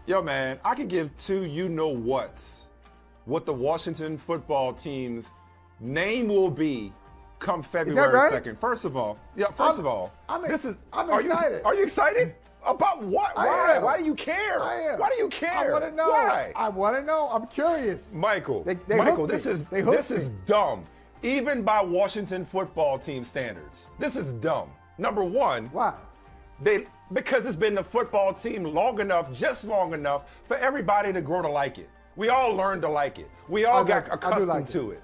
Yo, man, I could give two what the Washington football team's name will be come February right? 2nd. First of all, I'm excited. Are you excited? About what? Why? Why do you care? I am. Why do you care? I want to know. Why? I want to know. I'm curious. Michael, Michael, this is dumb. Even by Washington football team standards. This is dumb. Number one. Why? Because it's been the football team just long enough for everybody to grow to like it. We all learned to like it. We all got accustomed to it.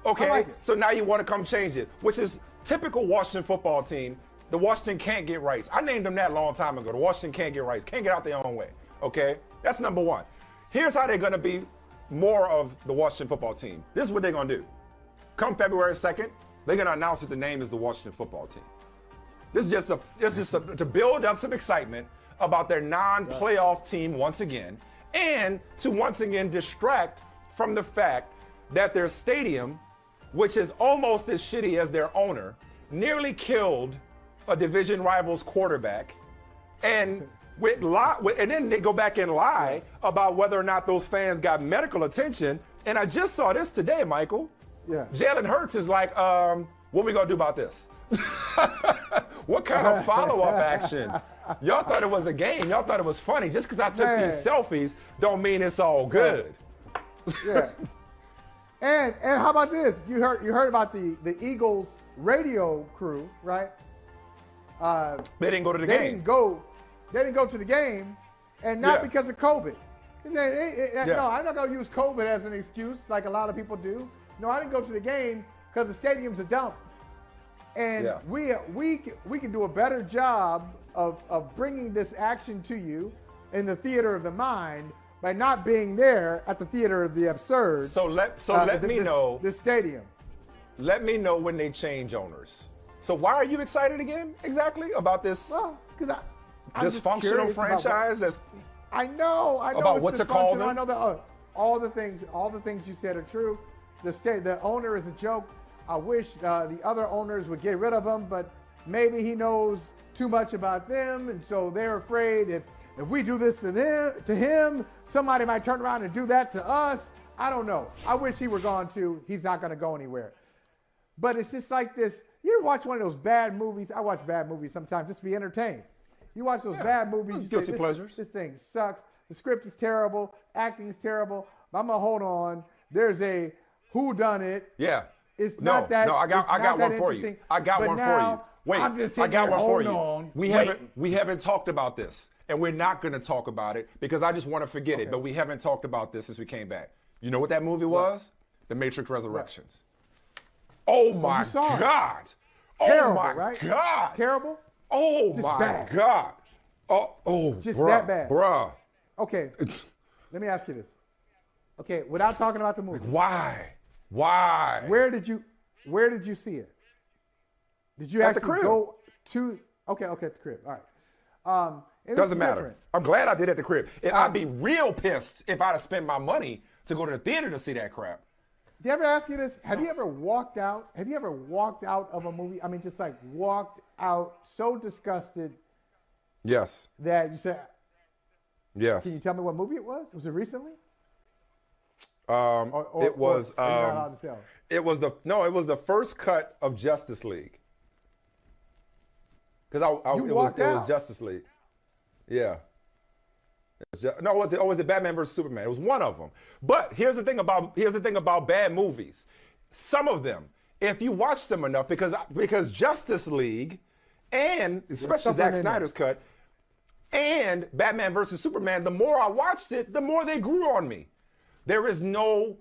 Okay, like it. So now you want to come change it, which is typical Washington football team. The Washington can't get rights. I named them that a long time ago. The Washington can't get rights, can't get out their own way. Okay, that's number one. Here's how they're going to be more of the Washington football team. This is what they're going to do. Come February 2nd, they're going to announce that the name is the Washington football team. This is just to build up some excitement about their non-playoff team once again, and to once again distract from the fact that their stadium, which is almost as shitty as their owner, nearly killed a division rival's quarterback, and then they go back and lie about whether or not those fans got medical attention. And I just saw this today, Michael. Yeah. Jalen Hurts is like, what we gonna do about this? What kind of follow-up action? Y'all thought it was a game. Y'all thought it was funny. Just because I took these selfies don't mean it's all good. Yeah. And how about this? You heard about the Eagles radio crew, right? They didn't go to the game. They didn't go to the game, and not because of COVID. No, I'm not going to use COVID as an excuse like a lot of people do. No, I didn't go to the game because the stadium's a dump. And we can do a better job of bringing this action to you in the theater of the mind by not being there at the theater of the absurd. So let me know. The stadium. Let me know when they change owners. So why are you excited again exactly about this? Well, because I'm dysfunctional franchise. I know about what to call them. I know that all the things you said are true. The owner is a joke. I wish the other owners would get rid of him, but maybe he knows too much about them, and so they're afraid if we do this to him, somebody might turn around and do that to us. I don't know. I wish he were gone too. He's not going to go anywhere. But it's just like this. You ever watch one of those bad movies? I watch bad movies sometimes just to be entertained. You watch those bad movies. Guilty pleasures. This thing sucks. The script is terrible. Acting is terrible. But I'm going to hold on. There's a whodunit. Yeah. It's not that. No, I got one for you. I got one for you. Wait, I got one for you. We haven't talked about this, and we're not going to talk about it because I just want to forget it. But we haven't talked about this since we came back. You know what that movie was? The Matrix Resurrections. Oh my God! Terrible, oh my right? God! Terrible. Oh just my bad. God! Oh, just bruh, that bad, bruh. Okay, let me ask you this. Okay, without talking about the movie. Why? Where did you see it? Did you actually go to? Okay, at the crib. All right. Doesn't matter. I'm glad I did at the crib. I'd be real pissed if I'd have spent my money to go to the theater to see that crap. Did I ever ask you this? Have you ever walked out? Have you ever walked out of a movie? I mean, just like walked out so disgusted. Yes. That you said. Yes. Can you tell me what movie it was? Was it recently? It was. You're not allowed to tell. It was the first cut of Justice League. Because it was Justice League. Yeah. Was it Batman versus Superman? It was one of them. But here's the thing about bad movies. Some of them, if you watch them enough, because Justice League, and especially Zack Snyder's cut, and Batman versus Superman, the more I watched it, the more they grew on me. There is no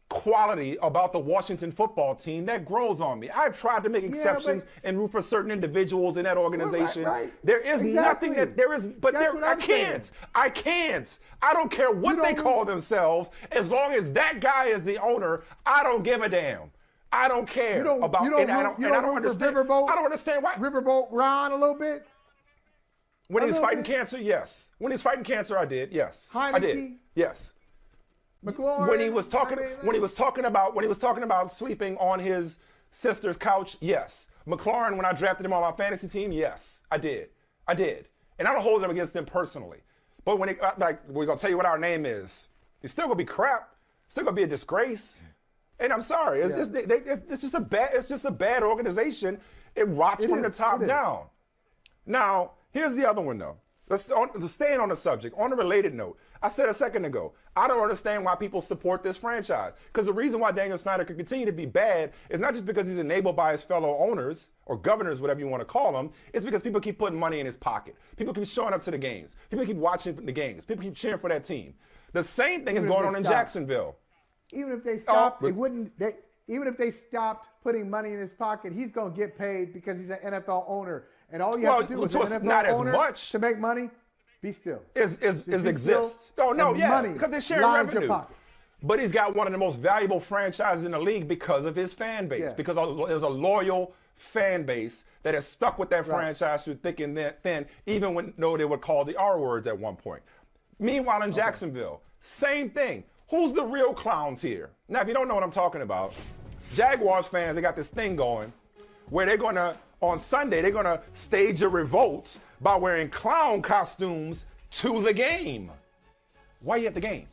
quality about the Washington football team that grows on me. I've tried to make exceptions and root for certain individuals in that organization. Right. There is nothing that there is, but I can't. I don't care what they call themselves. As long as that guy is the owner, I don't give a damn. I don't care about. I don't understand. I don't understand why. Riverboat Ron a little bit. When he was fighting cancer, yes. When he was fighting cancer, I did. Yes, Heineke? I did. Yes. McLaurin, when he was talking about sleeping on his sister's couch, yes. McLaurin, when I drafted him on my fantasy team, yes, I did. And I don't hold them against them personally. But when we're gonna tell you what our name is, it's still gonna be crap. It's still gonna be a disgrace. And I'm sorry, it's just a bad organization. It rots from the top down. Now, here's the other one though. Staying on the subject, on a related note, I said a second ago, I don't understand why people support this franchise. Because the reason why Daniel Snyder could continue to be bad is not just because he's enabled by his fellow owners or governors, whatever you want to call them. It's because people keep putting money in his pocket. People keep showing up to the games. People keep watching the games. People keep cheering for that team. The same thing is going on in Jacksonville. Even if they stopped, even if they stopped putting money in his pocket, he's going to get paid because he's an NFL owner. And all you have to do is an NFL owner to make money. Be still. Exists. Oh, no, yeah, because they're sharing revenue. But he's got one of the most valuable franchises in the league because of his fan base, because there's a loyal fan base that has stuck with that franchise through thick and thin, even when they would call the R words at one point. Meanwhile, in Jacksonville, same thing. Who's the real clowns here? Now, if you don't know what I'm talking about, Jaguars fans, they got this thing going where they're going to, on Sunday, they're going to stage a revolt by wearing clown costumes to the game. Why are you at the game?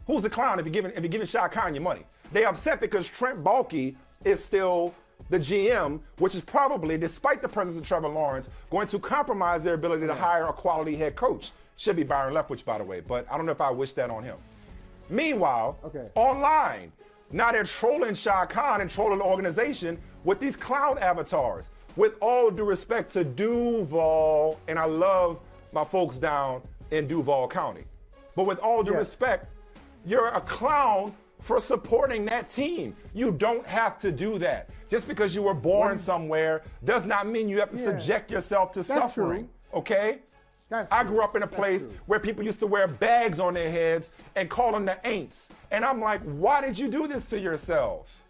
Who's the clown if you're giving Shaq Khan your money? They upset because Trent Baalke is still the GM, which is probably, despite the presence of Trevor Lawrence, going to compromise their ability to hire a quality head coach. Should be Byron Leftwich, by the way, but I don't know if I wish that on him. Meanwhile, online, now they're trolling Shaq Khan and trolling the organization with these clown avatars. With all due respect to Duval, and I love my folks down in Duval County, but with all due respect, you're a clown for supporting that team. You don't have to do that. Just because you were born somewhere does not mean you have to subject yourself to suffering, okay? I grew up in a place where people used to wear bags on their heads and call them the ain'ts. And I'm like, why did you do this to yourselves?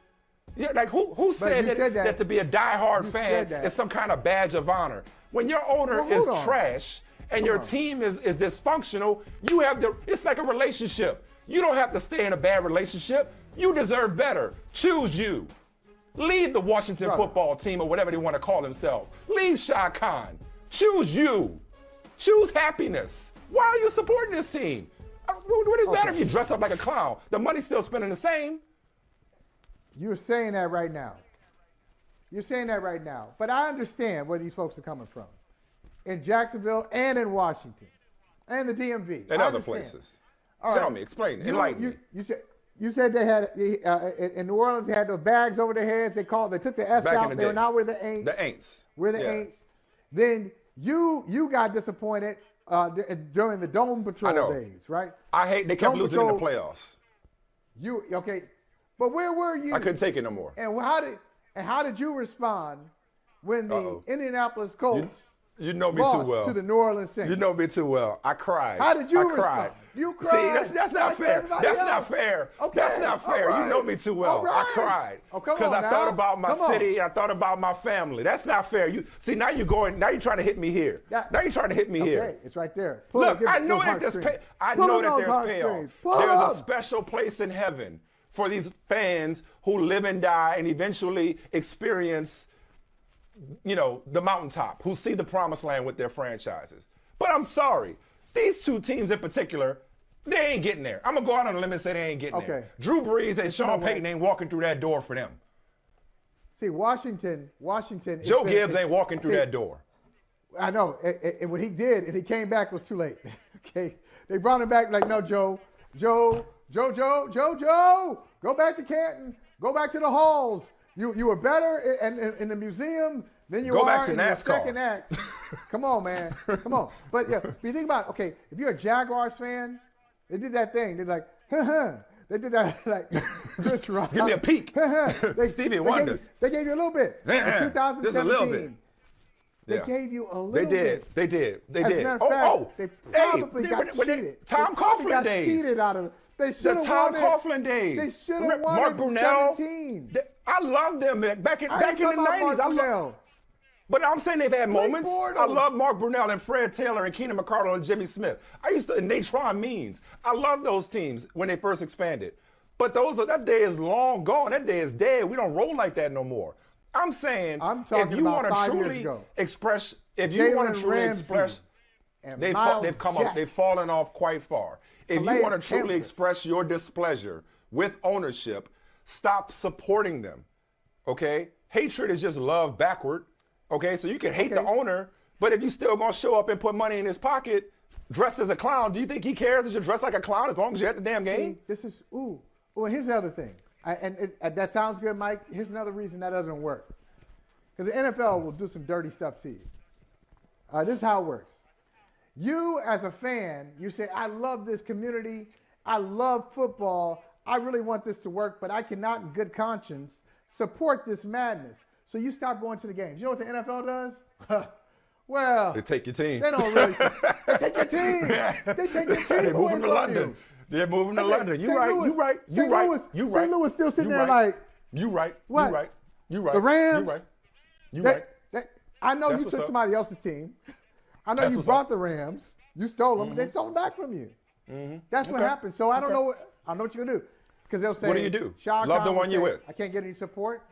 Yeah, like who said that to be a diehard fan is some kind of badge of honor? When your owner is trash and your team is dysfunctional, you have it's like a relationship. You don't have to stay in a bad relationship. You deserve better. Choose you. Leave the Washington football team or whatever they want to call themselves. Leave Shaq Khan. Choose you. Choose happiness. Why are you supporting this team? What does it matter if you dress up like a clown? The money's still spending the same. You're saying that right now. You're saying that right now. But I understand where these folks are coming from. In Jacksonville and in Washington. And the DMV. And other places. Tell me, explain, enlighten me. You said they had, in New Orleans, they had those bags over their heads. They took the S out. They were now we're the ain'ts. The ain'ts. We're the ain'ts. Then you got disappointed during the Dome Patrol days, right? They kept losing in the playoffs. But where were you? I couldn't take it no more. And how did you respond when the Indianapolis Colts lost to the New Orleans Saints? You know me too well. I cried. How did you respond? You cried. See, that's not fair. That's not fair. Okay. That's not fair. Right. You know me too well. Right. I cried. Because I thought about my city. I thought about my family. That's not fair. Now you're trying to hit me here. Now you're trying to hit me here. Okay, it's right there. Look, I know that there's payoff. There's a special place in heaven for these fans who live and die and eventually experience, the mountaintop, who see the promised land with their franchises. But I'm sorry, these two teams in particular, they ain't getting there. I'm going to go out on a limb and say they ain't getting there. Drew Brees and Sean Payton ain't walking through that door for them. See, Washington. Joe Gibbs ain't walking through that door. I know. And when he did, and he came back, it was too late. Okay. They brought him back like, no, Joe, go back to Canton. Go back to the halls. You were better in the museum than you are in your second act. Come on, man. Come on. But if you think about it, if you're a Jaguars fan, they did that thing. They're like, They did that like Chris Rock. Give me a peek. Stevie Wonder. They gave you a little bit. In 2017. Just a little bit. They gave you a little bit. They did. As a matter of fact, they probably got cheated. Tom Coughlin days. Cheated out of it. They should have won it. Tom Coughlin days. They should have won Mark it Brunell. in 17. I love them back in the 90s. But I'm saying they've had moments. I love Mark Brunell and Fred Taylor and Keenan McCardle and Jimmy Smith. And Natron Means. I love those teams when they first expanded. But that day is long gone. That day is dead. We don't roll like that no more. I'm saying, if you want to truly express, and They've fallen off quite far. If you want to truly express your displeasure with ownership, stop supporting them. Okay? Hatred is just love backward. Okay? So you can hate the owner, but if you still gonna show up and put money in his pocket, dressed as a clown, do you think he cares that you're dressed like a clown as long as you're at the damn game? This is and here's the other thing. That sounds good, Mike. Here's another reason that doesn't work. Because the NFL will do some dirty stuff to you. This is how it works. You, as a fan, you say, I love this community. I love football. I really want this to work, but I cannot, in good conscience, support this madness. So you stop going to the games. You know what the NFL does? Well, they take your team. They don't really. They take your team. They take your team. They move them to London. They're moving to London. You right. St. Louis still sitting there like. You right. What? You right. The Rams. You right. I know you took somebody else's team. I know you brought the Rams. You stole them. They stole them back from you. That's what happened. So I don't know. I know what you're gonna do. Because they'll say, what do you do? Love the one you're with. I can't get any support.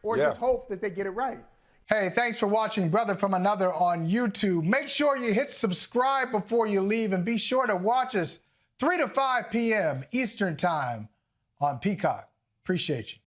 Or just hope that they get it right. Hey, thanks for watching Brother from Another on YouTube. Make sure you hit subscribe before you leave, and be sure to watch us 3 to 5 p.m. Eastern Time on Peacock. Appreciate you.